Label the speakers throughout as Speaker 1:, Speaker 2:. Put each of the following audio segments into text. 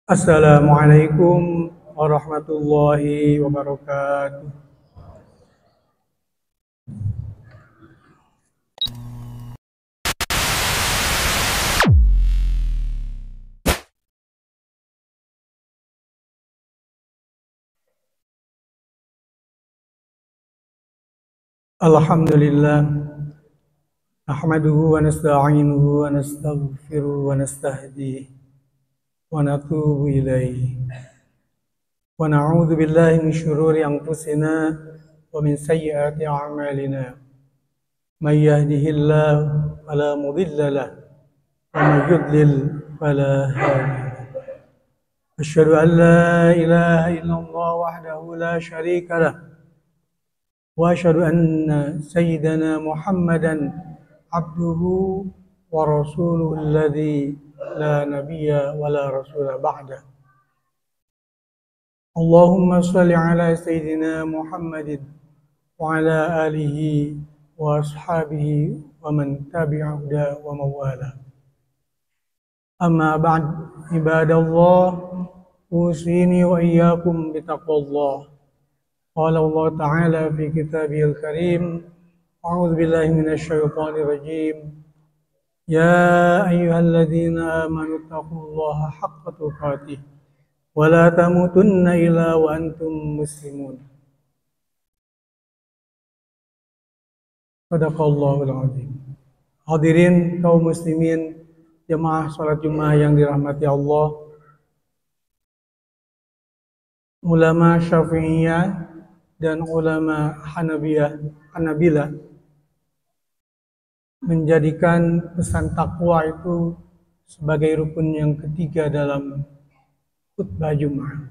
Speaker 1: Assalamualaikum warahmatullahi wabarakatuh. Alhamdulillah, nahmaduhu wa nasta'inuhu wa nastaghfiruhu wa nastahdihi wa natubu ilaihi wa na'udzu billahi min syururi anfusina wa min sayyiati a'malina. May yahdihillahu fala mudilla lahu wa may yudlil fala hadiya lahu. Asyhadu an la ilaha illallah wahdahu la syarika lahu وأشهد أن سيدنا محمدا عبده ورسوله الذي لا نبي ولا رسول بعده. اللهم صل على سيدنا محمد وعلى آله وأصحابه ومن تبع هداه ومن والاه. أما بعد عباد الله أوصيني وإياكم بتقوى الله. قال الله تعالى في كتابه الكريم أعوذ بالله من الشيطان الرجيم يا أيها الذين آمنوا اتقوا الله حق تقاته ولا تموتن إلا وأنتم مسلمون. Sadaqallahul azim. Hadirin kaum muslimin jemaah salat Jumat yang dirahmati Allah, ulama Syafi'iyah dan ulama Hanabilah menjadikan pesan takwa itu sebagai rukun yang ketiga dalam khutbah Jumat.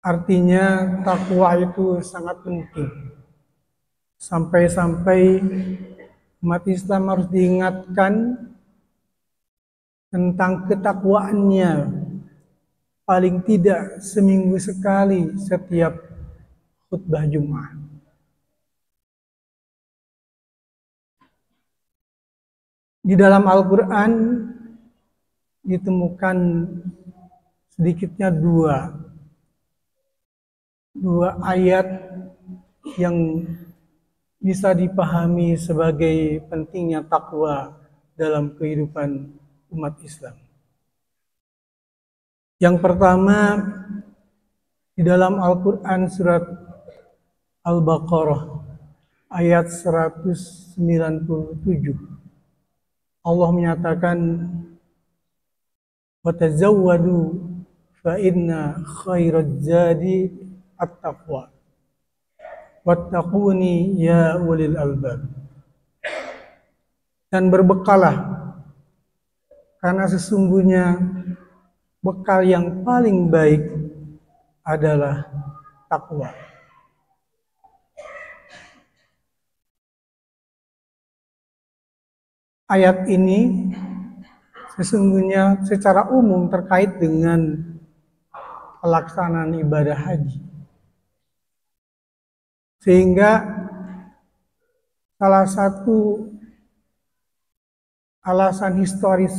Speaker 1: Artinya takwa itu sangat penting. Sampai-sampai umat Islam harus diingatkan tentang ketakwaannya paling tidak seminggu sekali setiap khutbah Jumat. Di dalam Al-Quran ditemukan sedikitnya dua ayat yang bisa dipahami sebagai pentingnya takwa dalam kehidupan umat Islam. Yang pertama, di dalam Al-Quran surat Al-Baqarah ayat 197 Allah menyatakan watazawwadu fa inna khairaz zadi at-taqwa wattaquni ya ulil albab. Dan berbekalah karena sesungguhnya bekal yang paling baik adalah takwa. Ayat ini sesungguhnya secara umum terkait dengan pelaksanaan ibadah haji. Sehingga salah satu alasan historis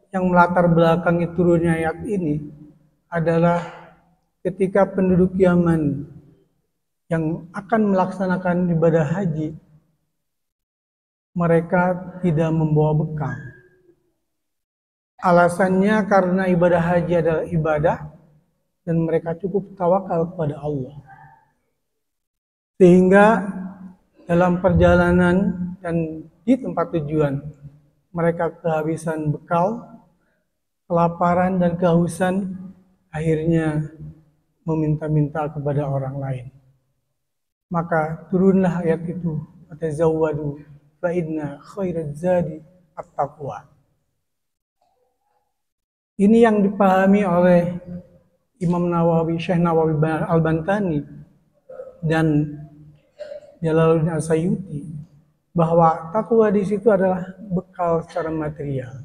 Speaker 1: yang melatar belakangi turunnya ayat ini adalah ketika penduduk Yaman yang akan melaksanakan ibadah haji, mereka tidak membawa bekal. Alasannya karena ibadah haji adalah ibadah dan mereka cukup tawakal kepada Allah. Sehingga dalam perjalanan dan di tempat tujuan mereka kehabisan bekal, kelaparan dan kehausan, akhirnya meminta-minta kepada orang lain. Maka turunlah ayat itu, watazawwadu fa inna khairaz zadi at-taqwa. Ini yang dipahami oleh Imam Nawawi, Syekh Nawawi Al-Bantani dan Jalaluddin Al-Sayyuti, bahwa takwa di situ adalah bekal secara material.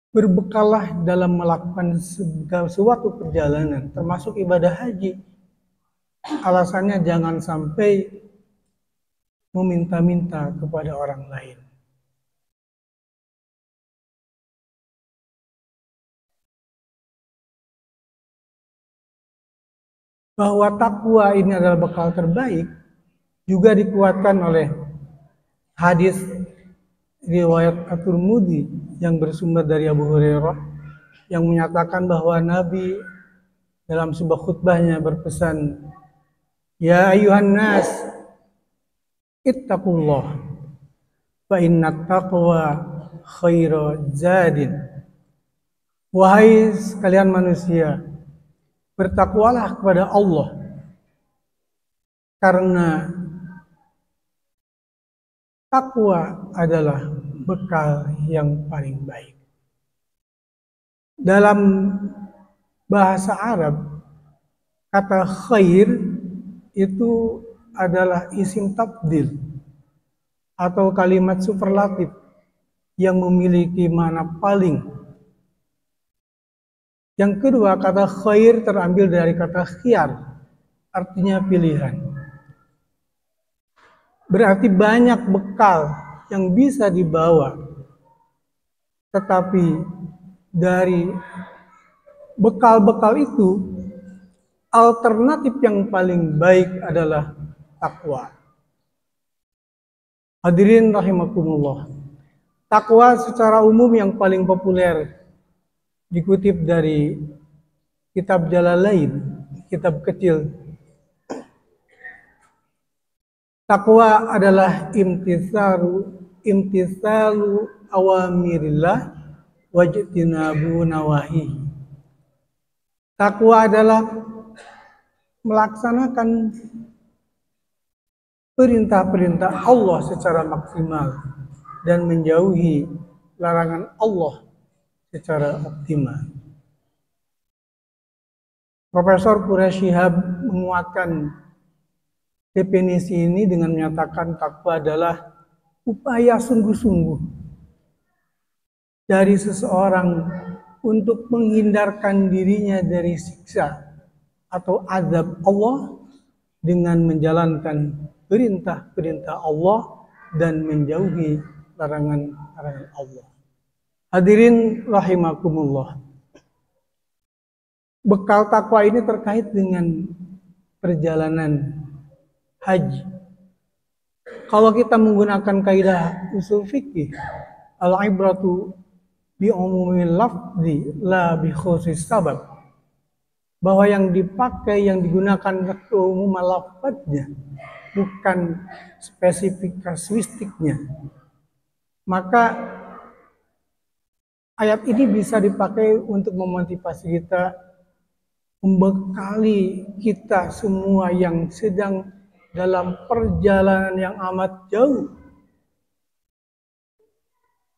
Speaker 1: Berbekallah dalam melakukan segala suatu perjalanan, termasuk ibadah haji. Alasannya jangan sampai meminta-minta kepada orang lain. bahwa takwa ini adalah bekal terbaik juga dikuatkan oleh hadis riwayat At-Tirmidzi yang bersumber dari Abu Hurairah yang menyatakan bahwa Nabi dalam sebuah khutbahnya berpesan, "Ya ayuhan nas, ittaqullah, fa inna taqwa khairu zadin." Wahai sekalian manusia, bertakwalah kepada Allah, karena takwa adalah bekal yang paling baik. Dalam bahasa Arab, kata khair itu adalah isim tabdil atau kalimat superlatif yang memiliki makna paling. Yang kedua, kata khair terambil dari kata khiyar, artinya pilihan. Berarti banyak bekal yang bisa dibawa, tetapi dari bekal-bekal itu, alternatif yang paling baik adalah takwa. Hadirin rahimakumullah. Takwa secara umum yang paling populer dikutip dari kitab Jalalain, kitab kecil. Takwa adalah imtisalu awamirillah wajtinabu nawahi. Takwa adalah melaksanakan perintah-perintah Allah secara maksimal dan menjauhi larangan Allah secara optimal. Profesor Quraisy Shihab menguatkan definisi ini dengan menyatakan takwa adalah upaya sungguh-sungguh dari seseorang untuk menghindarkan dirinya dari siksa atau azab Allah dengan menjalankan perintah-perintah Allah dan menjauhi larangan-larangan Allah. Hadirin rahimakumullah. Bekal takwa ini terkait dengan perjalanan haji. Kalau kita menggunakan kaidah usul fikih, al-ibratu bi umumil lafzi la bi khusus sabab. Bahwa yang dipakai, yang digunakan keumuman lafadznya, bukan spesifik kasuistiknya. Maka ayat ini bisa dipakai untuk memotivasi kita, membekali kita semua yang sedang dalam perjalanan yang amat jauh.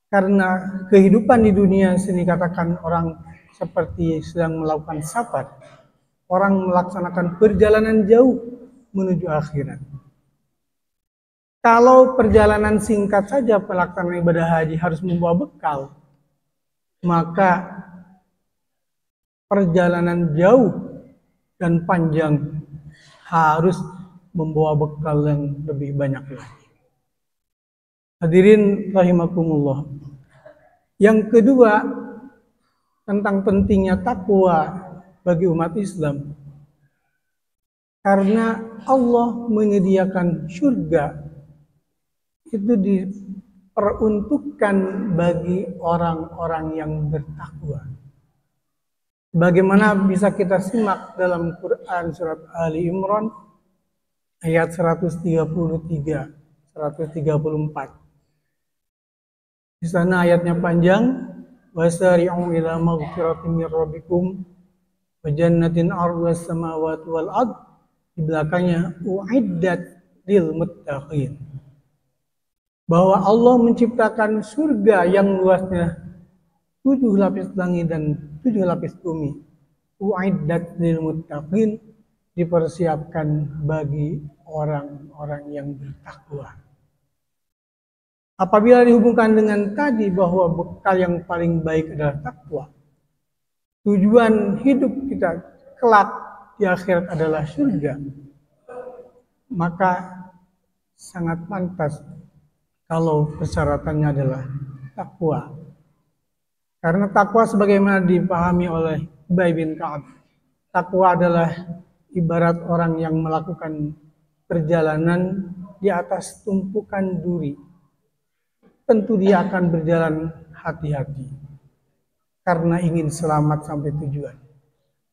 Speaker 1: Karena kehidupan di dunia sini katakan orang seperti sedang melakukan safar. Orang melaksanakan perjalanan jauh menuju akhirat. Kalau perjalanan singkat saja pelaksanaan ibadah haji harus membawa bekal, maka perjalanan jauh dan panjang harus membawa bekal yang lebih banyak lagi. Hadirin rahimakumullah. Yang kedua, tentang pentingnya takwa bagi umat Islam. Karena Allah menyediakan surga itu diperuntukkan bagi orang-orang yang bertakwa. Bagaimana bisa kita simak dalam Quran surat Ali Imran ayat 133, 134. Di sana ayatnya panjang, wasari'u ila maghfiratin mir rabbikum wa jannatin 'arduhas samawati wal ard. Di belakangnya uiddat lil muttaqin. Bahwa Allah menciptakan surga yang luasnya 7 lapis langit dan 7 lapis bumi. Uiddat lil muttaqin, dipersiapkan bagi orang-orang yang bertakwa. Apabila dihubungkan dengan tadi bahwa bekal yang paling baik adalah takwa, tujuan hidup kita kelak di akhirat adalah surga, maka sangat pantas kalau persyaratannya adalah takwa. Karena takwa sebagaimana dipahami oleh Ubay bin Ka'ab, takwa adalah ibarat orang yang melakukan perjalanan di atas tumpukan duri. Tentu dia akan berjalan hati-hati karena ingin selamat sampai tujuan.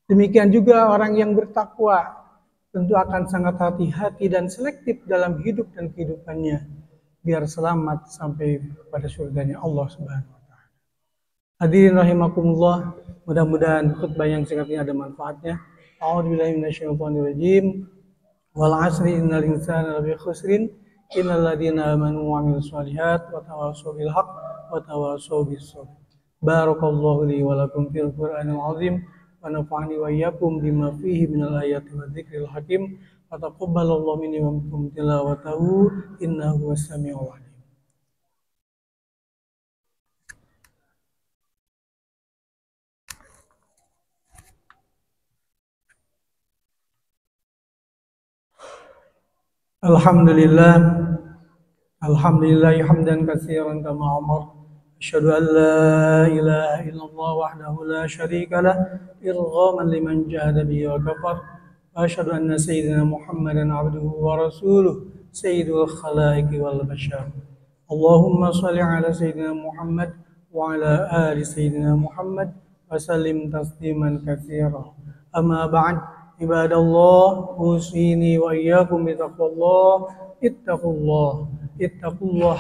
Speaker 1: Demikian juga orang yang bertakwa tentu akan sangat hati-hati dan selektif dalam hidup dan kehidupannya biar selamat sampai pada surganya Allah Subhanahu wa taala. Hadirin rahimakumullah, mudah-mudahan khutbah yang singkat ini ada manfaatnya. A'udzubillahi minasyaitonirrajim. Wal 'asri innal insana lafi khusrin innal ladzina amanu wa 'amilus shalihat wa tawassaw bil haqq wa tawassaw bis sabr. Barakallahu li wa lakum fil Qur'anil 'azim wa nafa'ani wa iyyakum bima fihi minal ayati wa dzikril hakim. Wa taqabbalallahu minni wa minkum tilawatahu innahu was-sami'ul 'alim. Alhamdulillah hamdan katsiran kama amar. Asyhadu an la ilaha illallah wahdahu la syarika lah irghaman liman jahada bihi wa kafar. Asyhadu anna sayyidina Muhammadan abduhu wa rasuluh sayyidul khalaiqi wal bashar. Allahumma shalli ala sayyidina Muhammad wa ala ali sayyidina Muhammad wa sallim tasliman katsiran. Amma ba'd. Ibadallah, usini wa iyyakum bitaqwallah. Ittaqullah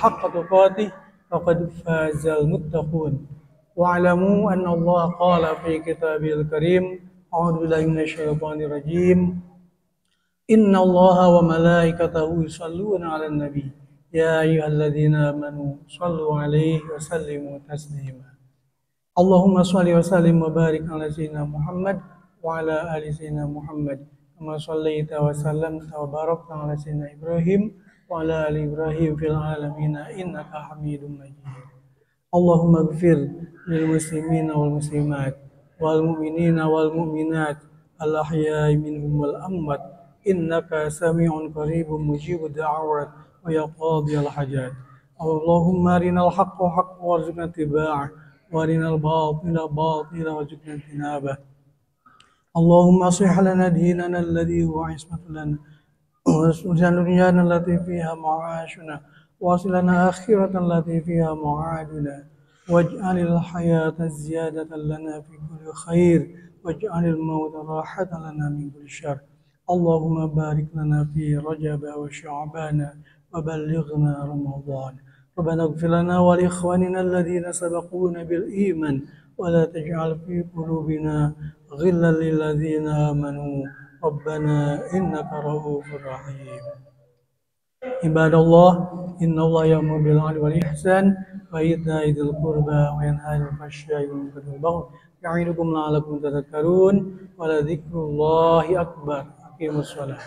Speaker 1: haqqa tuqatih faqad fazal muttaqun. Wa'lamu anna Allah qala fi kitabil karim, a'udzu billahi minasyaitonir rajim. Inna Allah wa malaikatahu yusholluna 'alan nabi. Ya ayyuhalladzina amanu shallu 'alaihi wa sallimu taslima. Allahumma shalli wa sallim wa barik ala sayyidina Muhammad wa ala ali sayyidina Muhammad kama shallaita wa sallamta wa barakta ala sayyidina Ibrahim wa ala ali Ibrahim fil alamin innaka Hamidum Majid. Allahumma ighfir lil muslimina wal muslimat wal mu'minina wal mu'minat al ahya'i minhum wal amwat innaka sami'un qaribun mujibud da'awat wa ya qadiyal hajat. Allahumma arinal haqqa haqqan warzuqna ittiba'ah wa arinal batila batila warzuqna ijtinabah. اللهم اصلح لنا ديننا الذي هو عصمة لنا ودنيانا التي فيها معاشنا واصل لنا آخرة التي فيها معادنا واجعل الحياة زيادة لنا في كل خير واجعل الموت راحة لنا من كل شر. اللهم بارك لنا في رجب وشعبان وبلغنا رمضان. ربنا اغفر لنا ولإخواننا الذين سبقونا بالإيمان ولا تجعل في قلوبنا غلا للذين آمنوا ربنا إنك رؤوف رحيم. عباد الله إن الله يأمر بالعدل والإحسان وإيتاء ذي القربى وينهى عن الفحشاء والمنكر والبغي يعظكم لعلكم تذكرون ولذكر الله أكبر. أقيموا الصلاة.